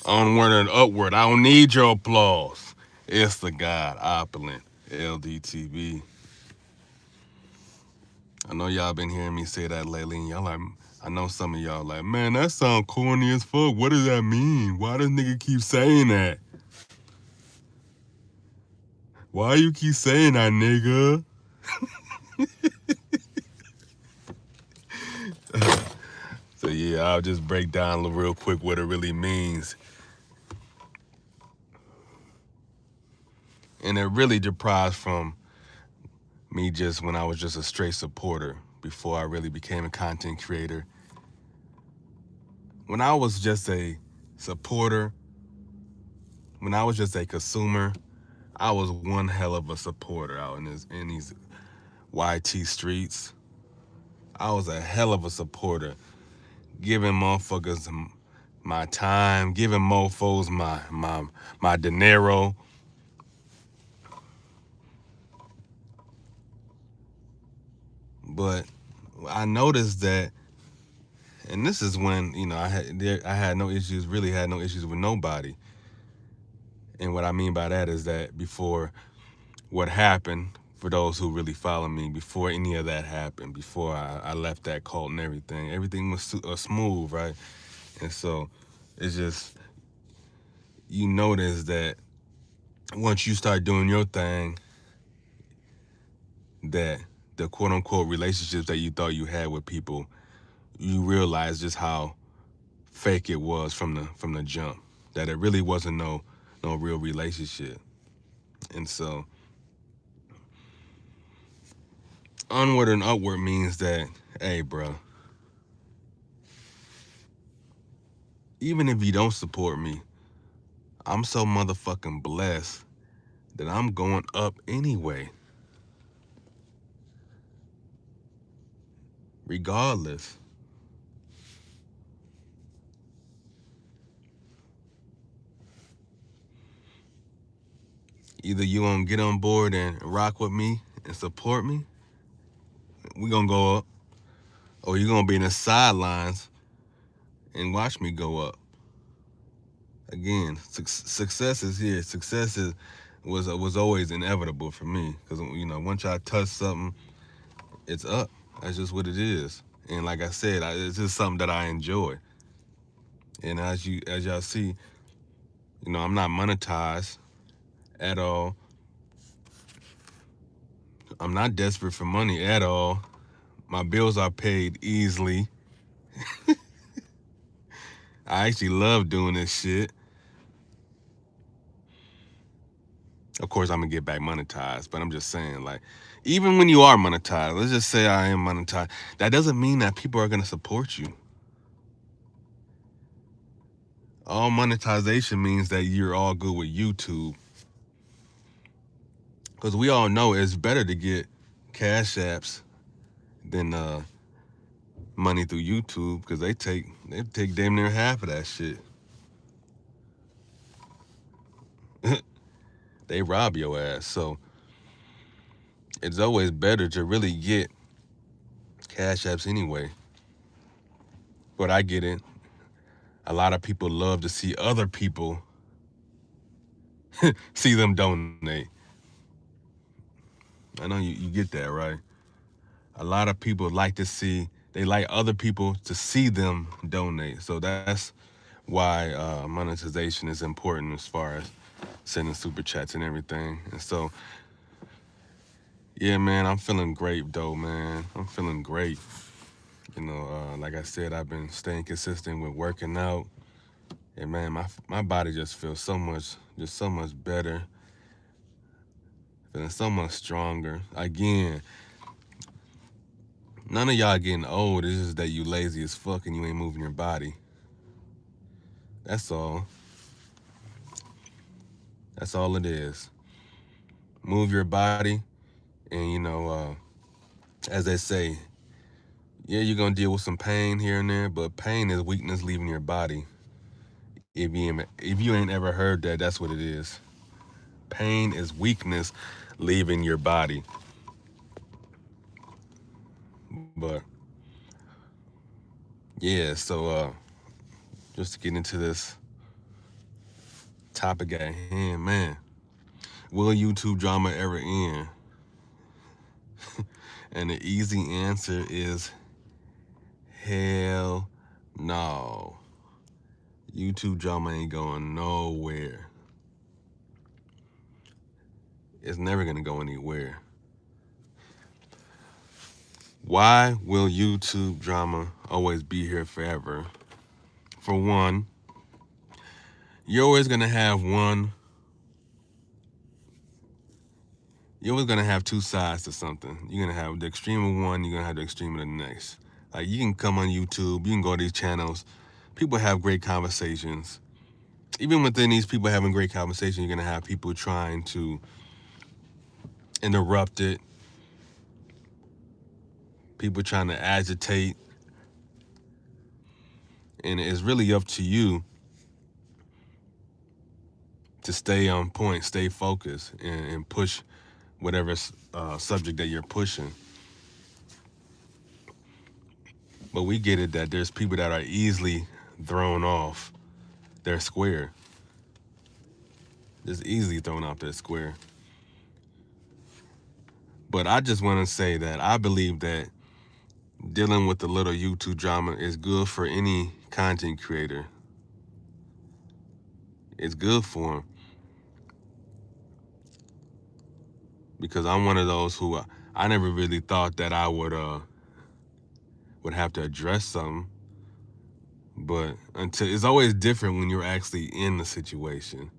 Onward and upward. I don't need your applause. It's the God opulent LDTV. I know y'all been hearing me say that lately, and y'all like, I know some of y'all like, man, that sound corny as fuck. What does that mean? Why does nigga keep saying that? Why you keep saying that, nigga? So yeah, I'll just break down real quick what it really means. And it really deprives from me just when I was just a straight supporter before I really became a content creator. When I was just a supporter, when I was just a consumer, I was one hell of a supporter out in these YT streets. I was a hell of a supporter, giving motherfuckers my time, giving mofos my dinero. But I noticed that, and this is when I had no issues, really had no issues with nobody. And what I mean by that is that before what happened, for those who really follow me, before any of that happened, before I left that cult and everything was smooth, right? And so it's just, you notice that once you start doing your thing, that the quote unquote relationships that you thought you had with people, you realize just how fake it was from the jump. That it really wasn't no real relationship. And so onward and upward means that, hey, bro, even if you don't support me, I'm so motherfucking blessed that I'm going up anyway, regardless. Either you gonna get on board and rock with me and support me, we gonna go up, or you gonna be in the sidelines and watch me go up. Again, success is here. Success was always inevitable for me because once I touch something, it's up. That's just what it is. And like I said, it's just something that I enjoy. And as y'all see, I'm not monetized at all. I'm not desperate for money at all. My bills are paid easily. I actually love doing this shit. Of course, I'm gonna get back monetized, but I'm just saying, like, even when you are monetized, let's just say I am monetized, that doesn't mean that people are gonna support you. All monetization means that you're all good with YouTube. Because we all know it's better to get cash apps than money through YouTube because they take damn near half of that shit. They rob your ass. So it's always better to really get cash apps anyway. But I get it. A lot of people love to see other people see them donate. I know you get that, right? A lot of people they like other people to see them donate. So that's why monetization is important as far as sending super chats and everything. And so, yeah, man, I'm feeling great though, man. I'm feeling great. Like I said, I've been staying consistent with working out. And man, my body just feels so much better, feeling so much stronger. Again, none of y'all getting old. It's just that you lazy as fuck and you ain't moving your body. That's all. That's all it is. Move your body, and as they say, yeah, you're gonna deal with some pain here and there, but pain is weakness leaving your body. If you ain't ever heard that, that's what it is. Pain is weakness leaving your body. But yeah, so just to get into this topic at hand, man. Will YouTube drama ever end? And the easy answer is hell no. YouTube drama ain't going nowhere. It's never going to go anywhere. Why will YouTube drama always be here forever? For one, you're always going to have two sides to something. You're going to have the extreme of one, you're going to have the extreme of the next. Like, you can come on YouTube, you can go to these channels, people have great conversations. Even within these people having great conversations, you're going to have people trying to interrupt it, people trying to agitate. And it's really up to you to stay on point, stay focused, and push whatever subject that you're pushing. But we get it that there's people that are easily thrown off their square. Just easily thrown off their square. But I just want to say that I believe that dealing with the little YouTube drama is good for any content creator. It's good for them. Because I'm one of those who I never really thought that I would have to address something. But until it's always different when you're actually in the situation.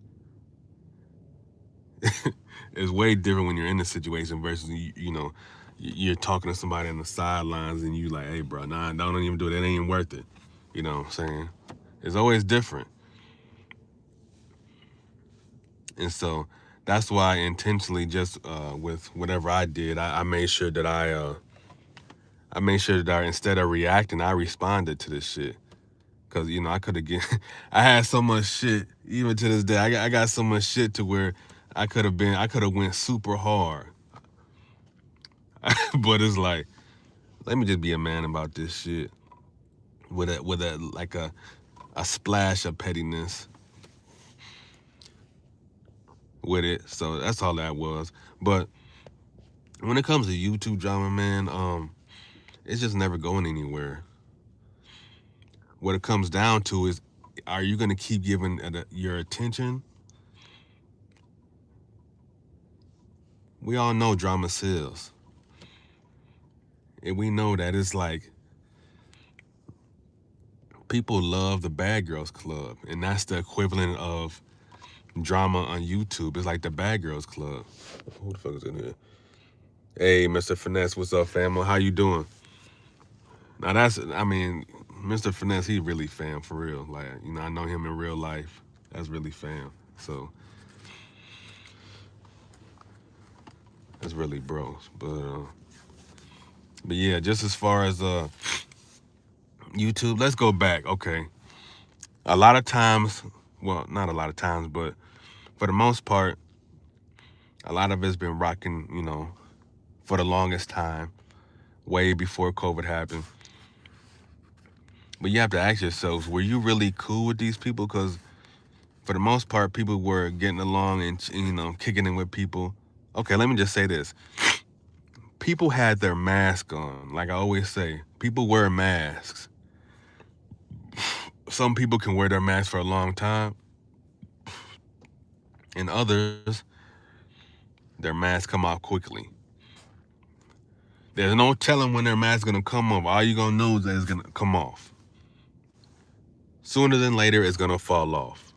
It's way different when you're in the situation versus you're talking to somebody on the sidelines and you like, hey bro, nah, don't even do it. It ain't even worth it. You know what I'm saying? It's always different. And so that's why I intentionally just with whatever I did, I made sure that I instead of reacting, I responded to this shit. Cause I could have I had so much shit. Even to this day, I got so much shit to where I could have went super hard. But it's like, let me just be a man about this shit. With a splash of pettiness with it. So that's all that was. But when it comes to YouTube drama, man, it's just never going anywhere. What it comes down to is, are you going to keep giving your attention? We all know drama sells. And we know that it's like people love the Bad Girls Club. And that's the equivalent of drama on YouTube. It's like the Bad Girls Club. Who the fuck is in here? Hey, Mr. Finesse, what's up, fam? How you doing? Now Mr. Finesse, he really fam for real. Like, I know him in real life. That's really fam. So that's really bros. But yeah, just as far as YouTube, let's go back. Okay. A lot of times, well, not a lot of times, but for the most part, a lot of it's been rocking, for the longest time, way before COVID happened. But you have to ask yourselves, were you really cool with these people? Because for the most part, people were getting along and, kicking in with people. Okay, let me just say this. People had their mask on. Like I always say, people wear masks. Some people can wear their mask for a long time. And others, their masks come off quickly. There's no telling when their mask is going to come off. All you're going to know is that it's going to come off. Sooner than later, it's going to fall off.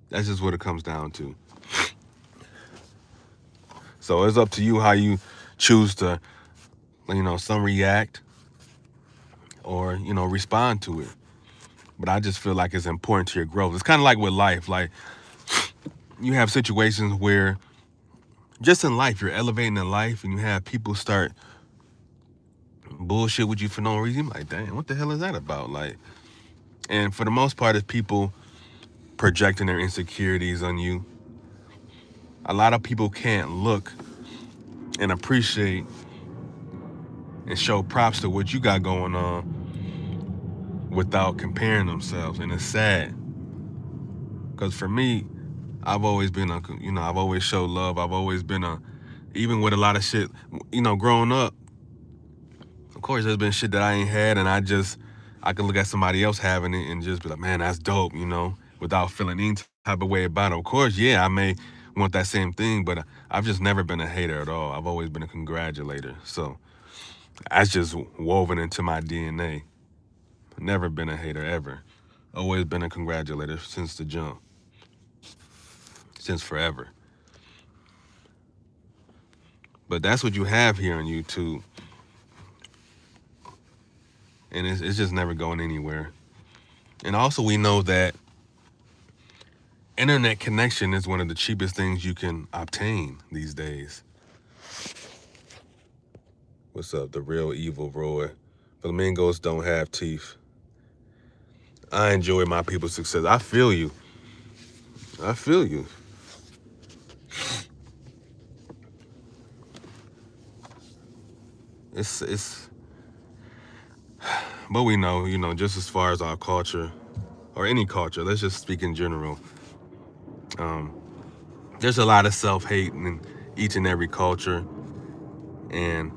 That's just what it comes down to. So it's up to you how you choose to, some react or, respond to it. But I just feel like it's important to your growth. It's kind of like with life. Like, you have situations where just in life, you're elevating in life and you have people start bullshit with you for no reason. Like, damn, what the hell is that about? Like, and for the most part, it's people projecting their insecurities on you. A lot of people can't look and appreciate and show props to what you got going on without comparing themselves. And it's sad. Because for me, I've always been I've always showed love. I've always been even with a lot of shit, growing up, of course, there's been shit that I ain't had, and I can look at somebody else having it and just be like, man, that's dope, without feeling any type of way about it. Of course, yeah, I may want that same thing, but I've just never been a hater at all. I've always been a congratulator. So that's just woven into my DNA. Never been a hater ever. Always been a congratulator since the jump, since forever. But that's what you have here on YouTube, and it's just never going anywhere. And also, we know that internet connection is one of the cheapest things you can obtain these days. What's up, the real evil Roy? Flamingos don't have teeth. I enjoy my people's success. I feel you. I feel you. It's but we know, just as far as our culture or any culture, let's just speak in general. There's a lot of self-hate in each and every culture. And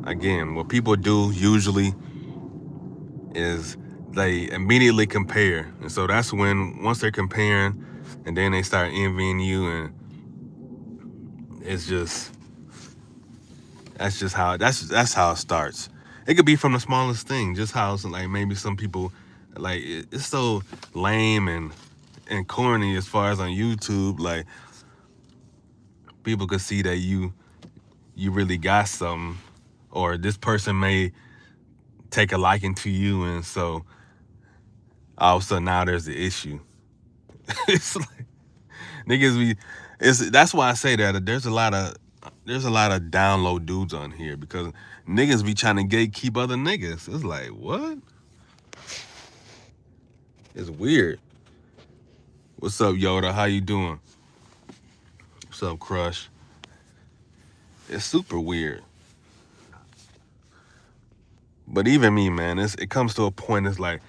again, what people do usually is they immediately compare. And so that's when, once they're comparing, and then they start envying you, and that's how it starts. It could be from the smallest thing, just how like maybe some people like it's so lame and corny as far as on YouTube. Like people could see that you really got something, or this person may take a liking to you, and so all of a sudden now there's the issue. It's like niggas be that's why I say that there's a lot of download dudes on here, because niggas be trying to gatekeep other niggas. It's like, what? It's weird. What's up, Yoda? How you doing? What's up, Crush? It's super weird. But even me, man, it comes to a point, it's like,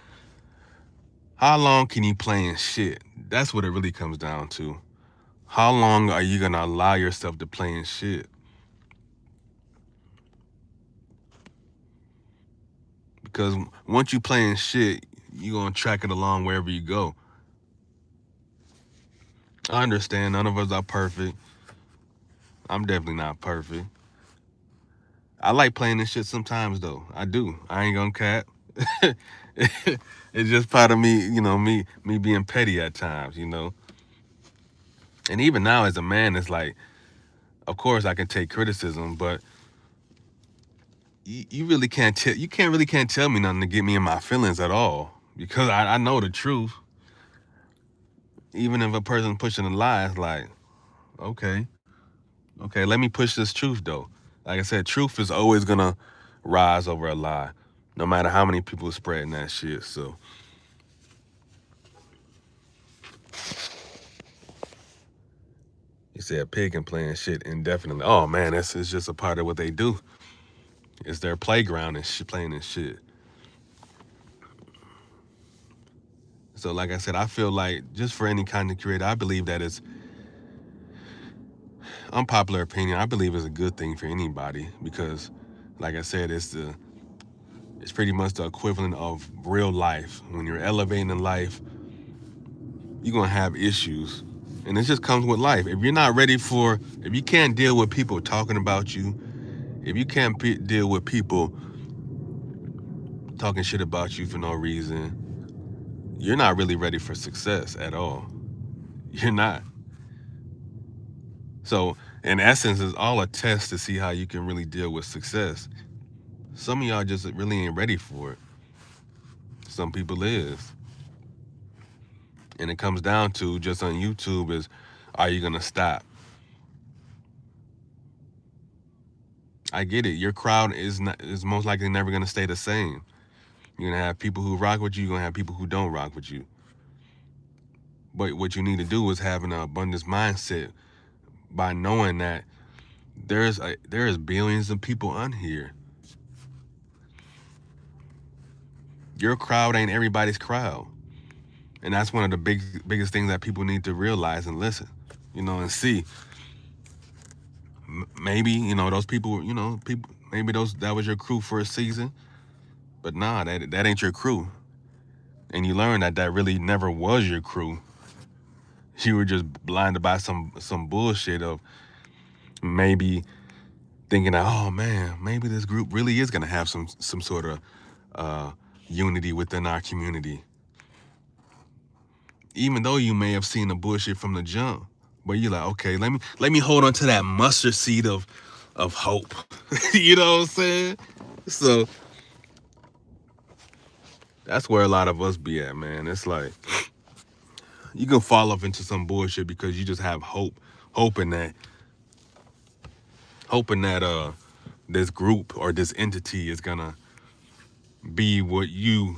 how long can you play in shit? That's what it really comes down to. How long are you gonna allow yourself to play in shit? Because once you play in shit, you're gonna track it along wherever you go. I understand none of us are perfect. I'm definitely not perfect. I like playing this shit sometimes, though. I do. I ain't gonna cap. It's just part of me, me being petty at times, And even now as a man, it's like, of course I can take criticism, but you really can't tell can't tell me nothing to get me in my feelings at all, because I know the truth. Even if a person pushing a lie, it's like, okay, let me push this truth though. Like I said, truth is always gonna rise over a lie, no matter how many people are spreading that shit. So you said pig can playing shit indefinitely. Oh man, it's just a part of what they do. It's their playground and playing this shit. So like I said, I feel like just for any content creator, I believe that it's unpopular opinion. I believe it's a good thing for anybody, because like I said, it's pretty much the equivalent of real life. When you're elevating in life, you're gonna have issues, and it just comes with life. If you can't deal with people talking about you, if you can't deal with people talking shit about you for no reason, you're not really ready for success at all. You're not. So in essence, it's all a test to see how you can really deal with success. Some of y'all just really ain't ready for it. Some people is. And it comes down to, just on YouTube, is, are you gonna stop? I get it. Your crowd is most likely never gonna stay the same. You're gonna have people who rock with you. You're gonna have people who don't rock with you. But what you need to do is have an abundance mindset, by knowing that there is billions of people on here. Your crowd ain't everybody's crowd. And that's one of the biggest things that people need to realize and listen, and see. Maybe, those people, people, maybe that was your crew for a season, but nah, that ain't your crew. And you learn that really never was your crew. You were just blinded by some bullshit of maybe thinking that, oh man, maybe this group really is gonna have some sort of uh, unity within our community. Even though you may have seen the bullshit from the jump, but you're like, okay, let me hold on to that mustard seed of hope. You know what I'm saying? So that's where a lot of us be at, man. It's like you can fall off into some bullshit because you just have hope, hoping that this group or this entity is gonna be what you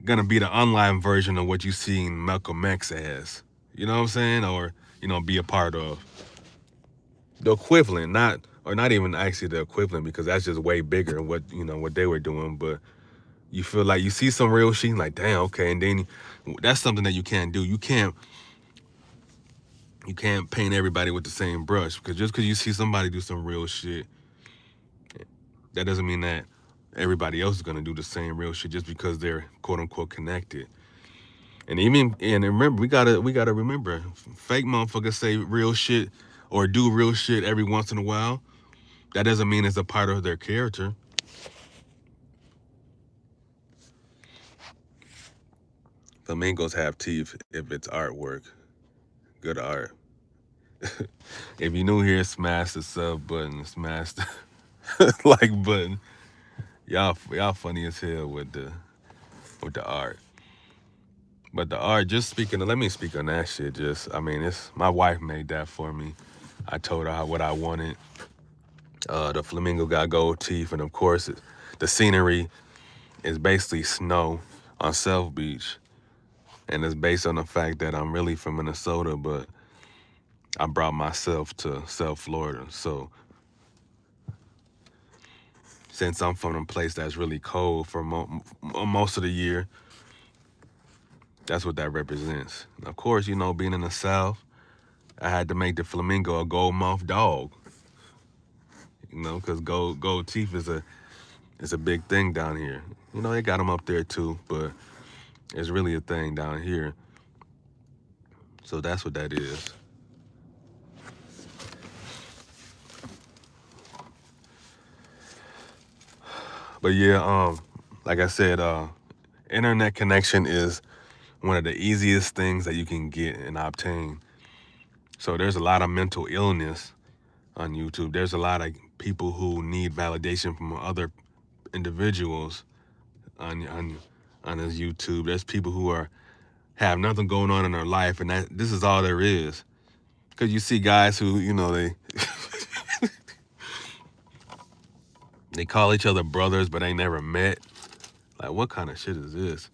gonna be the online version of what you seen Malcolm X as. You know what I'm saying? Or be a part of the equivalent, not even actually the equivalent, because that's just way bigger what what they were doing. But you feel like you see some real shit, like damn, okay, and then that's something that you can't do. You can't paint everybody with the same brush, because just because you see somebody do some real shit, that doesn't mean that everybody else is gonna do the same real shit just because they're quote unquote connected. And remember, we gotta remember, fake motherfuckers say real shit or do real shit every once in a while. That doesn't mean it's a part of their character. Flamingos have teeth if it's artwork. Good art. If you're new here, smash the sub button, smash the like button. Y'all funny as hell with the art. But the art, just speaking let me speak on that shit. It's my wife made that for me. I told her what I wanted. The flamingo got gold teeth, and of course, the scenery is basically snow on South Beach, and it's based on the fact that I'm really from Minnesota, but I brought myself to South Florida. So since I'm from a place that's really cold for most of the year, that's what that represents. And of course, being in the South, I had to make the flamingo a gold mouth dog. Because gold teeth is a big thing down here. They got them up there too, but it's really a thing down here. So that's what that is. But yeah, like I said, internet connection is one of the easiest things that you can get and obtain. So there's a lot of mental illness on YouTube. There's a lot of people who need validation from other individuals on this YouTube. There's people who have nothing going on in their life, and this is all there is. Because you see guys who they call each other brothers, but they never met. Like, what kind of shit is this?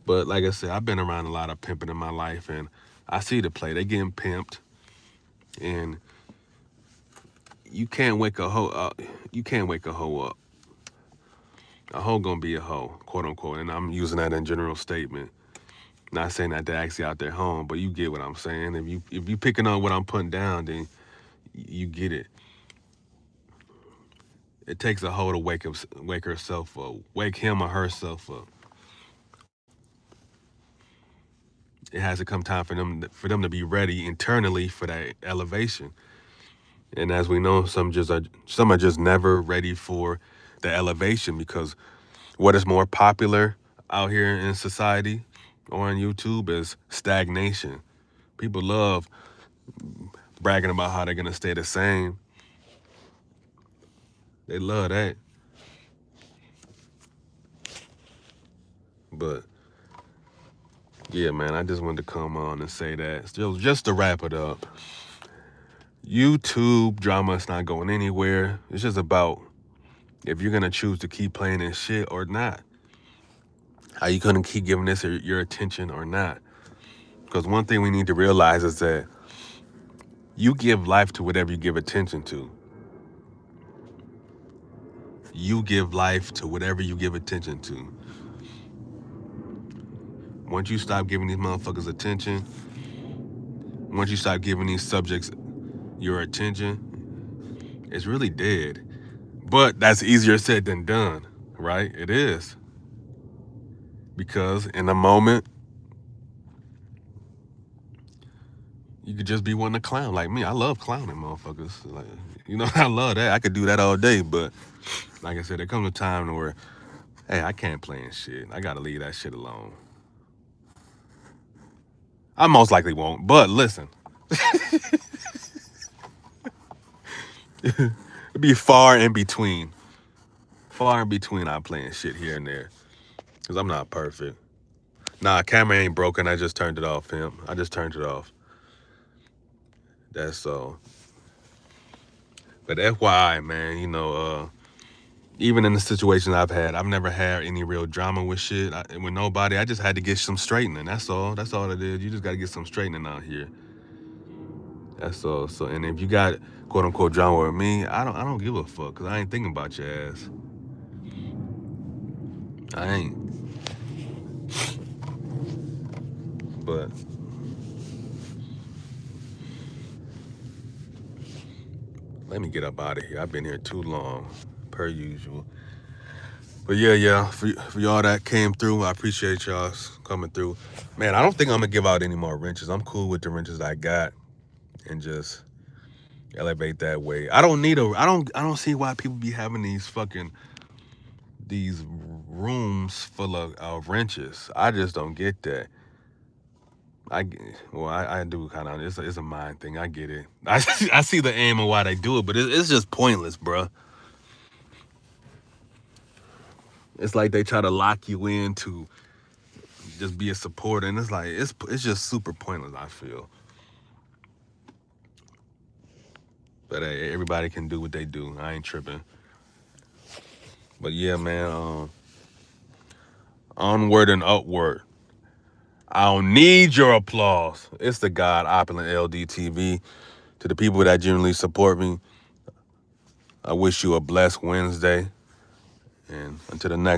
But like I said, I've been around a lot of pimping in my life, and I see the play. They getting pimped, and you can't wake a hoe up. You can't wake a hoe up. A hoe gonna be a hoe, quote unquote, and I'm using that in general statement. Not saying that they're actually out there home, but you get what I'm saying. If you picking on what I'm putting down, then you get it. It takes a hoe to wake herself up, wake him or herself up. It has to come time for them to be ready internally for that elevation. And as we know, some are just never ready for the elevation, because what is more popular out here in society or on YouTube is stagnation. People love bragging about how they're gonna stay the same. They love that. But yeah, man, I just wanted to come on and say that. Still, just to wrap it up, YouTube drama is not going anywhere. It's just about if you're gonna choose to keep playing this shit or not. How you gonna keep giving this your attention or not? Because one thing we need to realize is that you give life to whatever you give attention to. You give life to whatever you give attention to. Once you stop giving these motherfuckers attention, once you stop giving these subjects your attention, it's really dead. But that's easier said than done, right? It is. Because in a moment, you could just be wanting to clown like me. I love clowning motherfuckers. Like, you know, I love that. I could do that all day. But like I said, there comes a time where, hey, I can't play in shit. I got to leave that shit alone. I most likely won't. But listen. It'd be far in between. Far in between I'm playing shit here and there. Because I'm not perfect. Nah, camera ain't broken. I just turned it off, him. I just turned it off. That's all. But FYI, man, you know, even in the situations I've had, I've never had any real drama with shit. With nobody. I just had to get some straightening. That's all. That's all it is. You just got to get some straightening out here. That's all. So, and if you got quote unquote drama with me, I don't give a fuck because I ain't thinking about your ass. I ain't. But let me get up out of here. I've been here too long, per usual. But yeah, for y'all that came through, I appreciate y'all coming through. Man, I don't think I'm gonna give out any more wrenches. I'm cool with the wrenches I got, and just elevate that way. I don't see why people be having these rooms full of wrenches. I just don't get that. I do kind of. It's a mind thing. I get it. I see the aim and why they do it, but it's just pointless, bro. It's like they try to lock you in to just be a supporter, and it's like it's just super pointless. I feel. But hey, everybody can do what they do. I ain't tripping. But yeah, man. Onward and upward. I don't need your applause. It's the God Opulent LDTV. To the people that genuinely support me, I wish you a blessed Wednesday. And until the next